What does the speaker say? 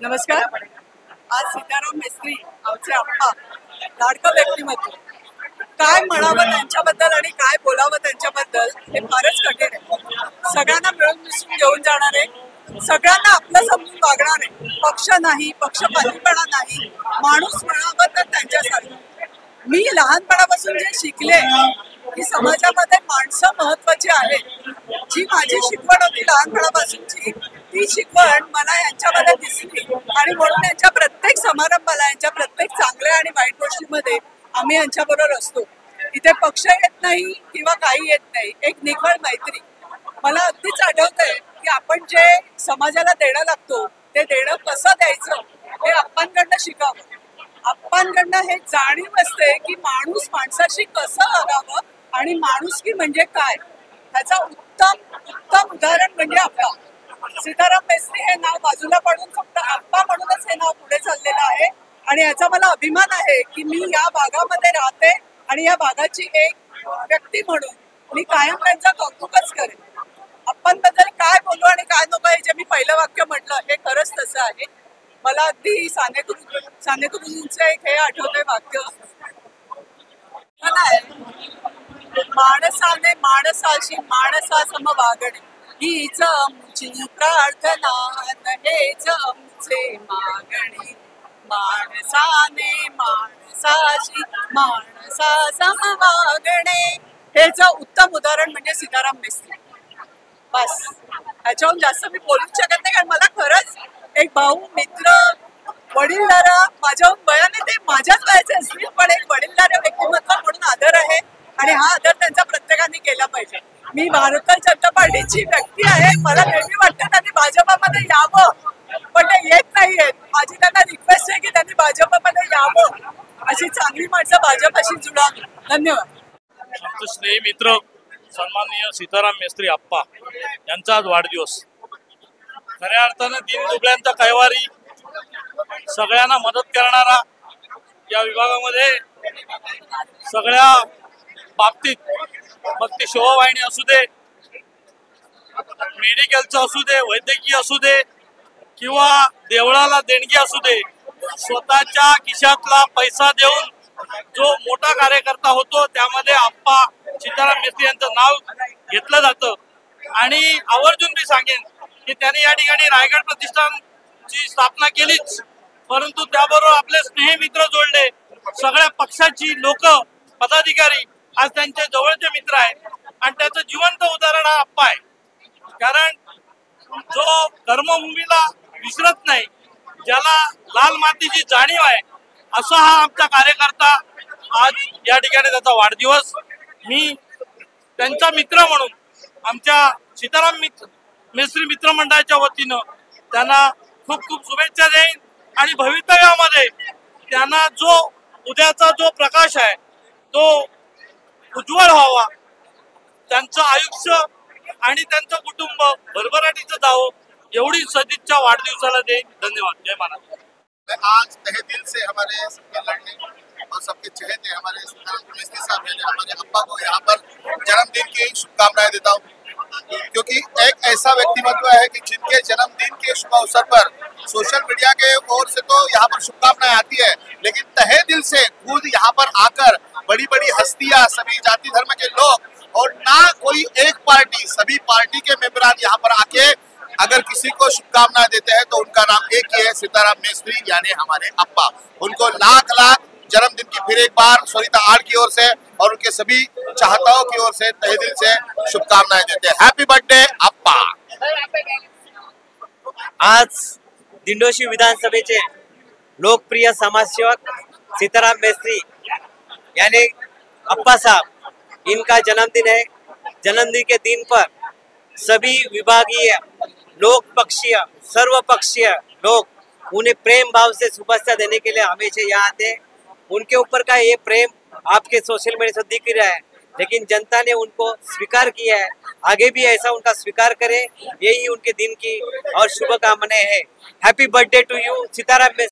नमस्कार. आज सीताराम मेस्त्री आमचे आप्पा लाडकं व्यक्तिमत्व. काय म्हणावं त्यांच्याबद्दल आणि काय बोलावं त्यांच्याबद्दल हे फारच कठीण आहे. सगळ्यांना मिळून मिसळून घेऊन जाणारे, सगळ्यांना आपलं समजून वागणारे, पक्ष नाही, पक्षपातीपणा नाही, माणूस म्हणावं तर त्यांच्यासारखं. मी लहानपणापासून जे शिकले की समाजामध्ये माणसं महत्वाची आहेत, जी माझी शिकवण होती लहानपणापासूनची, ती शिकवण मला यांच्यामध्ये दिसली आणि म्हणून यांच्या प्रत्येक समारंभाला, यांच्या प्रत्येक चांगल्या आणि वाईट गोष्टीमध्ये आम्ही यांच्याबरोबर असतो. इथे पक्ष येत नाही किंवा काही येत नाही, एक निखळ मैत्री. मला अगदीच आठवतंय की आपण जे समाजाला देणं लागतो ते देणं कसं द्यायचं हे आप्पांकडनं शिकावं. आप्पांकडनं हे जाणीव असते की माणूस माणसाशी कसं वागावं आणि माणुसकी म्हणजे काय. त्याचा उत्तम उदाहरण म्हणजे आप्पा. सीताराम मेस्त्री हे नाव बाजूला पडून फक्त आप्पा म्हणूनच हे नाव पुढे चाललेलं आहे आणि याचा मला अभिमान आहे की मी या भागामध्ये राहते आणि या भागाची एक व्यक्ती म्हणून मी कायम त्यांचं कौतुकच करेन. आप्पांबद्दल काय बोलू आणि काय नको हे जे मी पहिलं वाक्य म्हटलं हे खरंच तसं आहे. मला अगदी सानेगुरुजींचं एक हे आठवतंय वाक्य, माणसाने माणसाशी माणसासम वागणे हीच आमची प्रार्थना हेच आमचे मागणे. माणसाने माणसाशी माणसासम वागणे हेच उत्तम उदाहरण म्हणजे सीताराम मेस्त्री. बस, ह्याच्याहून जास्त मी बोलूच शकत नाही, कारण मला खरंच एक भाऊ, मित्र, वडीलधारा, माझ्याहून वयाने ते माझ्याच वयाचे असतील पण एक वडीलधारा व्यक्तिमत्व म्हणून आदर आहे आणि हा आदर त्यांचा प्रत्येकाने केला पाहिजे. मी भारतीय जनता पार्टीची व्यक्ती आहे. मला नेहमी वाटतं त्यांनी भाजपामध्ये यावं, पण ते येत नाहीयेत. माझी त्यांना रिक्वेस्ट आहे की त्यांनी भाजपामध्ये यावं, अशी चांगली माणसं भाजपाशी जुळावी. धन्यवाद. आमचे स्नेही मित्र सन्माननीय सीताराम मेस्त्री आप्पा यांचा आज वाढदिवस. खऱ्या अर्थानं दीनदुबळ्यांचा कैवारी, सगळ्यांना मदत करणारा, या विभागामध्ये सगळ्या बाबतीत, मग ती शोभावाहिनी असू दे, मेडिकलचं असू दे, वैद्यकीय असू दे किंवा देवळाला देणगी असू दे, स्वतःच्या खिशातला पैसा देऊन जो मोठा कार्यकर्ता होतो त्यामध्ये आप्पा सीताराम मेस्त्री यांचं नाव घेतलं जातं. आणि आवर्जून मी सांगेन की त्यांनी या ठिकाणी रायगड प्रतिष्ठानची स्थापना केलीच, परंतु त्याबरोबर आपले स्नेही मित्र जोडले. सगळ्या पक्षाची लोक, पदाधिकारी आज त्यांचे जवळचे मित्र आहेत आणि त्याचं जिवंत उदाहरण हा आप्पा आहे. कारण जो कर्मभूमीला विसरत नाही, ज्याला लाल मातीची जाणीव आहे, असा हा आमचा कार्यकर्ता. आज या ठिकाणी त्याचा वाढदिवस. मी त्यांचा मित्र म्हणून आमच्या सीताराम मेस्त्री मित्रमंडळाच्या वतीनं त्यांना खूप खूप शुभेच्छा देईन आणि भवितव्यामध्ये त्यांना जो उद्याचा जो प्रकाश आहे तो उज्ज्वल व्हावा, त्यांचं आयुष्य आणि त्यांचं कुटुंब भरभराटीचं जावं, एवढी सदिच्छा वाढदिवसाला देईन. धन्यवाद. जय महाराज. आज तहे दिल से हमारे सबके लड़ने और सबके चहेते हमारे सीताराम मेस्त्री साहब हैं, हमारे अप्पा को यहाँ पर जन्मदिन की शुभकामनाएं देता हूँ, क्योंकि एक ऐसा व्यक्तिमत्व है कि जिनके जन्मदिन के शुभ अवसर पर सोशल मीडिया के ओर से तो यहाँ पर शुभकामनाएं आती है, लेकिन तहे दिल से खुद यहाँ पर आकर बड़ी बड़ी हस्तियां, सभी जाति धर्म के लोग और ना कोई एक पार्टी, सभी पार्टी के मेंबरान यहाँ पर आके अगर किसी को शुभकामनाएं देते हैं तो उनका नाम एक ही है, सीताराम मेस्त्री, यानी हमारे अप्पा. उनको लाख लाख जन्मदिन की फिर एक बार सरिता आर की ओर से और उनके सभी चाहताओं की ओर से तहे दिल से शुभकामनाएं देते हैं. हैप्पी बर्थडे अप्पा. आज दिंडोशी विधानसभेचे लोकप्रिय समाजसेवक सीताराम मेस्त्री यानी अप्पा साहब, इनका जन्मदिन है. जन्मदिन के दिन पर सभी विभागीय, लोक पक्षीय, सर्वपक्षीय लोग उन्हें प्रेम भाव से शुभेच्छा देने के लिए हमेशा यहाँ आते. उनके ऊपर का ये प्रेम आपके सोशल मीडिया से दिख रहा है, लेकिन जनता ने उनको स्वीकार किया है. आगे भी ऐसा उनका स्वीकार करे, यही उनके दिन की और शुभकामनाएं है. Happy birthday to you Sitaram Mestri.